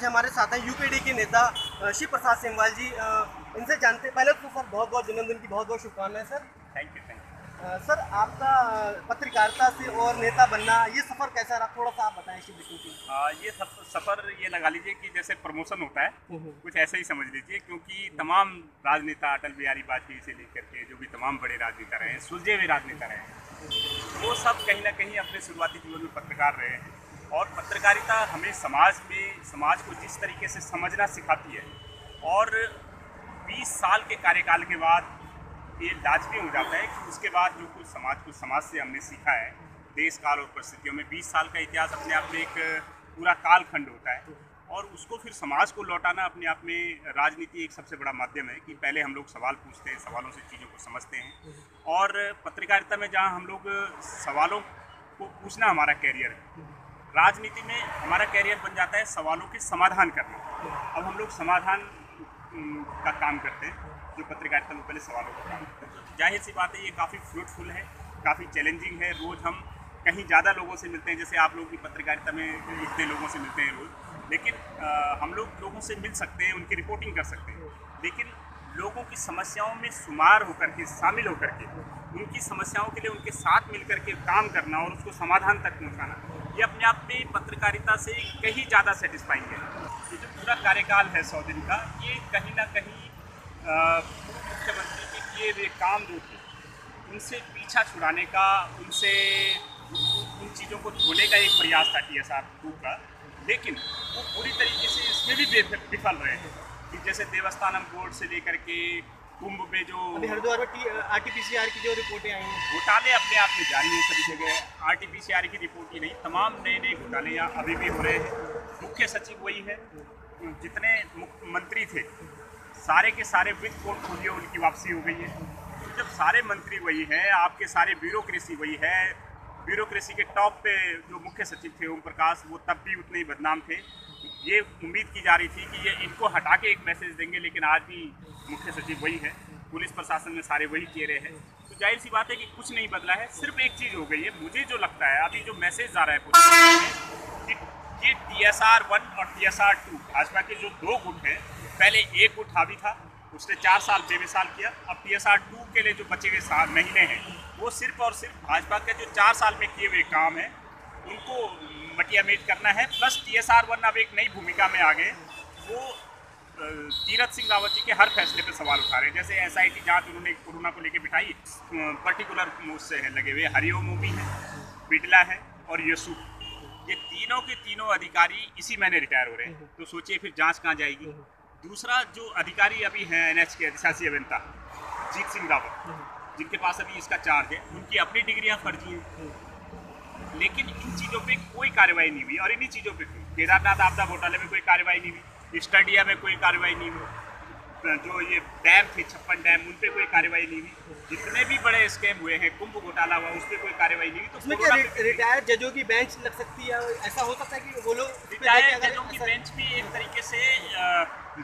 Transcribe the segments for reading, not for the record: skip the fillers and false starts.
आज हमारे साथ हैं यूपीडी के नेता शिव प्रसाद सेमवाल जी। इनसे जानते हैं, पहले तो सर बहुत बहुत जन्मदिन की बहुत बहुत शुभकामनाएं सर। Thank you. सर आपका पत्रकारिता से और नेता बनना ये सफ़र कैसा रहा, थोड़ा सा आप बताएं शिव जी। ये सफ़र ये लगा लीजिए कि जैसे प्रमोशन होता है, कुछ ऐसा ही समझ लीजिए, क्योंकि तमाम राजनेता अटल बिहारी वाजपेयी से लेकर के जो भी तमाम बड़े राजनेता रहे हैं, सुलझे हुए राजनेता रहे हैं, वो सब कहीं ना कहीं अपने शुरुआती जीवन में पत्रकार रहे हैं। और पत्रकारिता हमें समाज को जिस तरीके से समझना सिखाती है, और 20 साल के कार्यकाल के बाद ये लाजमी हो जाता है कि उसके बाद जो कुछ समाज से हमने सीखा है, देश काल और परिस्थितियों में 20 साल का इतिहास अपने आप में एक पूरा कालखंड होता है, और उसको फिर समाज को लौटाना अपने आप में राजनीति एक सबसे बड़ा माध्यम है कि पहले हम लोग सवाल पूछते हैं, सवालों से चीज़ों को समझते हैं। और पत्रकारिता में जहाँ हम लोग सवालों को पूछना हमारा कैरियर है, राजनीति में हमारा कैरियर बन जाता है सवालों के समाधान करना। अब हम लोग समाधान का काम करते हैं, जो पत्रकारिता में पहले सवालों का काम करते हैं। तो जाहिर सी बात है, ये काफ़ी फ्रूटफुल है, काफ़ी चैलेंजिंग है। रोज़ हम कहीं ज़्यादा लोगों से मिलते हैं, जैसे आप लोग भी पत्रकारिता में इतने लोगों से मिलते हैं रोज़, लेकिन हम लोग लोगों से मिल सकते हैं, उनकी रिपोर्टिंग कर सकते हैं, लेकिन लोगों की समस्याओं में शुमार होकर के, शामिल होकर के, उनकी समस्याओं के लिए उनके साथ मिल कर के काम करना और उसको समाधान तक पहुँचाना, ये अपने आप में पत्रकारिता से कहीं ज़्यादा सेटिस्फाइंग है। ये जो पूरा कार्यकाल है 100 दिन का, ये कहीं ना कहीं मुख्यमंत्री के किए हुए काम जो थे, उनसे पीछा छुड़ाने का, उनसे उन चीज़ों को धोने का एक प्रयास था TSR 2 का, लेकिन वो पूरी तरीके से इसमें भी विफल रहे हैं। कि जैसे देवस्थानम बोर्ड से लेकर के कुंभ में जो अभी हरिद्वार में RT-PCR की जो रिपोर्टें आई हैं, घोटाले अपने आप में जारी हैं सभी जगह। RT-PCR की रिपोर्ट ही नहीं, तमाम नए नए घोटाले यहाँ अभी भी हो रहे हैं। मुख्य सचिव वही है, जितने मंत्री थे सारे के सारे वित्त पोर्टफोलियो उनकी वापसी हो गई है। तो जब सारे मंत्री वही हैं, आपके सारे ब्यूरोक्रेसी वही है, ब्यूरोक्रेसी के टॉप पे जो मुख्य सचिव थे ओम प्रकाश, वो तब भी उतने ही बदनाम थे। ये उम्मीद की जा रही थी कि ये इनको हटा के एक मैसेज देंगे, लेकिन आज भी मुख्य सचिव वही है, पुलिस प्रशासन में सारे वही चेहरे हैं। तो जाहिर सी बात है कि कुछ नहीं बदला है। सिर्फ एक चीज़ हो गई है, मुझे जो लगता है अभी जो मैसेज आ रहा है पूरे कि ये TSR 1 और TSR 2 भाजपा के जो 2 गुट हैं, पहले एक गुट हावी था, उसने 4 साल बेमिसाल किया। अब TSR 2 के लिए जो बचे हुए महीने हैं, वो सिर्फ और सिर्फ भाजपा के जो 4 साल में किए हुए काम हैं उनको मटिया मेट करना है। प्लस TSR 1 अब एक नई भूमिका में आ गए, वो तीरथ सिंह रावत जी के हर फैसले पे सवाल उठा रहे हैं। जैसे SIT जांच उन्होंने कोरोना को लेकर बिठाई, पर्टिकुलर मुझसे है लगे हुए, हरिओम भी है, बिटला है और यसु, ये तीनों के तीनों अधिकारी इसी महीने रिटायर हो रहे हैं। तो सोचिए फिर जांच कहाँ जाएगी। दूसरा जो अधिकारी अभी हैं NH के अधिशासी अभियंता जीत सिंह रावत, जिनके पास अभी इसका चार्ज है, उनकी अपनी डिग्रियां फर्जी हैं, लेकिन इन चीज़ों पे कोई कार्रवाई नहीं हुई। और इन्हीं चीज़ों पे केदारनाथ आपदा घोटाले में कोई कार्रवाई नहीं हुई, स्टडिया में कोई कार्रवाई नहीं हुई, जो ये डैम थे 56 डैम, उन पे कोई कार्रवाई नहीं हुई, जितने भी बड़े स्कैम हुए हैं, कुंभ घोटाला हुआ, उस पर कोई कार्रवाई नहीं हुई। तो उसमें क्या रिटायर्ड जजों की बेंच लग सकती है? ऐसा हो सकता है कि वो लोग रिटायर्ड जजों की बेंच भी एक तरीके से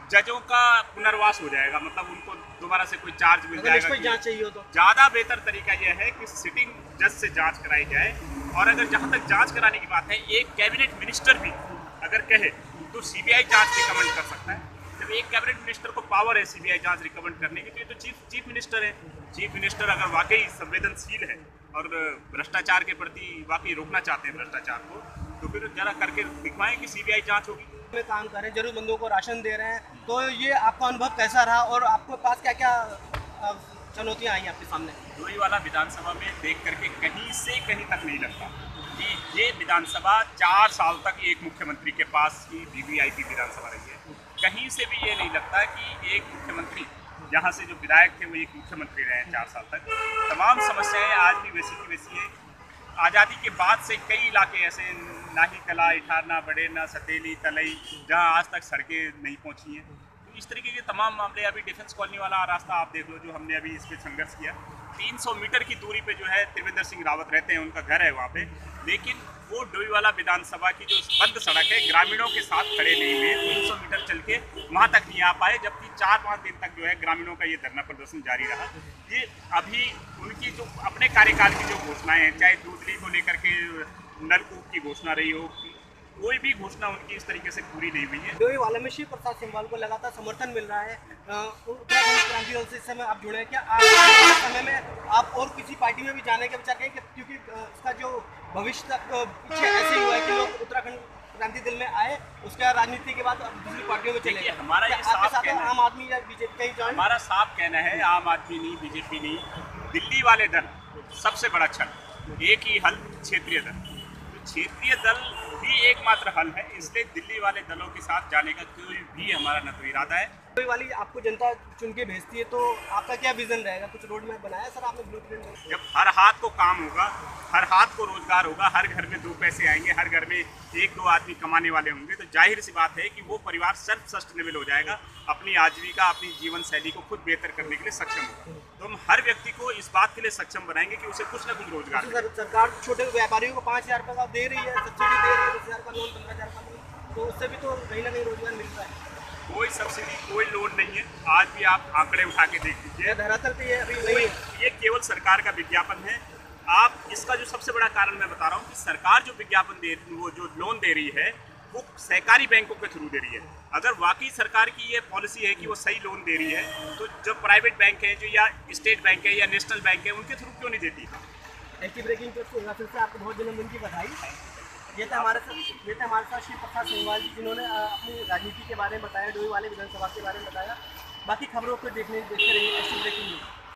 जजों का पुनर्वास हो जाएगा, मतलब उनको दोबारा से कोई चार्ज मिल जाएगा। जांच चाहिए हो तो ज़्यादा बेहतर तरीका यह है कि सिटिंग जज से जांच कराई जाए। और अगर जहाँ तक जांच कराने की बात है, एक कैबिनेट मिनिस्टर भी अगर कहे तो CBI जांच रिकमेंड कर सकता है। जब एक कैबिनेट मिनिस्टर को पावर है CBI जांच रिकमेंड करने की, तो ये तो चीफ मिनिस्टर है। चीफ मिनिस्टर अगर वाकई संवेदनशील है और भ्रष्टाचार के प्रति वाकई रोकना चाहते हैं भ्रष्टाचार को, तो फिर जरा करके दिखवाएं कि CBI जांच होगी। में काम कर रहे हैं, जरूरतमंदों को राशन दे रहे हैं, तो ये आपका अनुभव कैसा रहा और आपके पास क्या क्या चुनौतियाँ आई आपके सामने? डोईवाला विधानसभा में देख करके कहीं से कहीं तक नहीं लगता कि ये विधानसभा 4 साल तक एक मुख्यमंत्री के पास की VVIP विधानसभा रही है। कहीं से भी ये नहीं लगता कि एक मुख्यमंत्री, यहाँ से जो विधायक थे वो एक मुख्यमंत्री रहे हैं 4 साल तक। तमाम समस्याएं आज भी वैसी की वैसी हैं। आज़ादी के बाद से कई इलाके ऐसे, नाही कला, इठारना, बडेरना, सतेली, तलई, जहाँ आज तक सड़कें नहीं पहुँची हैं। तो इस तरीके के तमाम मामले, अभी डिफेंस कॉलोनी वाला रास्ता आप देख लो, जो हमने अभी इस पर संघर्ष किया, 300 मीटर की दूरी पे जो है त्रिवेंद्र सिंह रावत रहते हैं, उनका घर है वहाँ पे, लेकिन वो डोईवाला विधानसभा की जो बंद सड़क है, ग्रामीणों के साथ खड़े नहीं हुए, 300 मीटर चल के वहाँ तक नहीं आ पाए, जबकि 4-5 दिन तक जो है ग्रामीणों का ये धरना प्रदर्शन जारी रहा। ये अभी उनकी जो अपने कार्यकाल की जो घोषणाएं हैं, चाहे दूधली को लेकर के नलकूप की घोषणा रही हो, कोई भी घोषणा उनकी इस तरीके से पूरी नहीं हुई है। डोई वाले में शिव प्रसाद सिंघवाल को लगातार समर्थन मिल रहा है। उत्तराखंड क्रांति दल से इस समय आप जुड़े हैं, क्या आने वाले समय में आप और किसी पार्टी में भी जाने का विचार करें? क्योंकि इसका जो भविष्य तक पीछे ऐसे ही हुआ है कि लोग उत्तराखंड क्रांति दल में आए, उसके बाद राजनीति के बाद दूसरी पार्टियों में चले देखिए, गए। हमारा ये आपके साफ साथ कहना है, आम आदमी या बीजेपी का ही ज्वाइन? हमारा साफ कहना है, आम आदमी नहीं, बीजेपी नहीं, दिल्ली वाले दल सबसे बड़ा छल। एक ही हल, क्षेत्रीय दल। तो क्षेत्रीय दल ही एकमात्र हल है, इसलिए दिल्ली वाले दलों के साथ जाने का कोई भी हमारा न तो इरादा है। डोई वाली आपको जनता चुन के भेजती है, तो आपका क्या विजन रहेगा? कुछ रोड मैप बनाया है सर आपने, ब्लूप्रिंट? जब हर हाथ को काम होगा, हर हाथ को रोजगार होगा, हर घर में 2 पैसे आएंगे, हर घर में 1-2 आदमी कमाने वाले होंगे, तो जाहिर सी बात है कि वो परिवार सेल्फ सस्टेनेबल हो जाएगा, अपनी आजीविका, अपनी जीवन शैली को खुद बेहतर करने के लिए सक्षम होगा। तो हम हर व्यक्ति को इस बात के लिए सक्षम बनाएंगे कि उसे कुछ ना कुछ रोजगार मिले। सरकार छोटे व्यापारियों को 5,000 रुपये का दे रही है, सब्सिडी दे रही है, 10,000 का लोन, 15,000 का लोन, तो उससे भी तो कहीं ना कहीं रोजगार मिल रहा है। कोई सब्सिडी, कोई लोन नहीं है। आज भी आप आंकड़े उठा के देख लीजिए, धरातल पे ये अभी नहीं है। ये केवल सरकार का विज्ञापन है। आप इसका जो सबसे बड़ा कारण मैं बता रहा हूँ कि सरकार जो विज्ञापन दे, वो जो लोन दे रही है, वो सहकारी बैंकों के थ्रू दे रही है। अगर वाकई सरकार की ये पॉलिसी है कि वो सही लोन दे रही है, तो जो प्राइवेट बैंक है, जो या स्टेट बैंक है या नेशनल बैंक है, उनके थ्रू क्यों नहीं देती? ऐसी ब्रेकिंग न्यूज़ को फिर से आपको बहुत जन्मदिन की बधाई। ये था हमारे साथ शिव प्रसाद सिंघवाल जी, जिन्होंने अपनी राजनीति के बारे में बताया, डोई वाले विधानसभा के बारे में बताया। बाकी खबरों को देखते रहिए ऐसी ब्रेकिंग न्यूज़।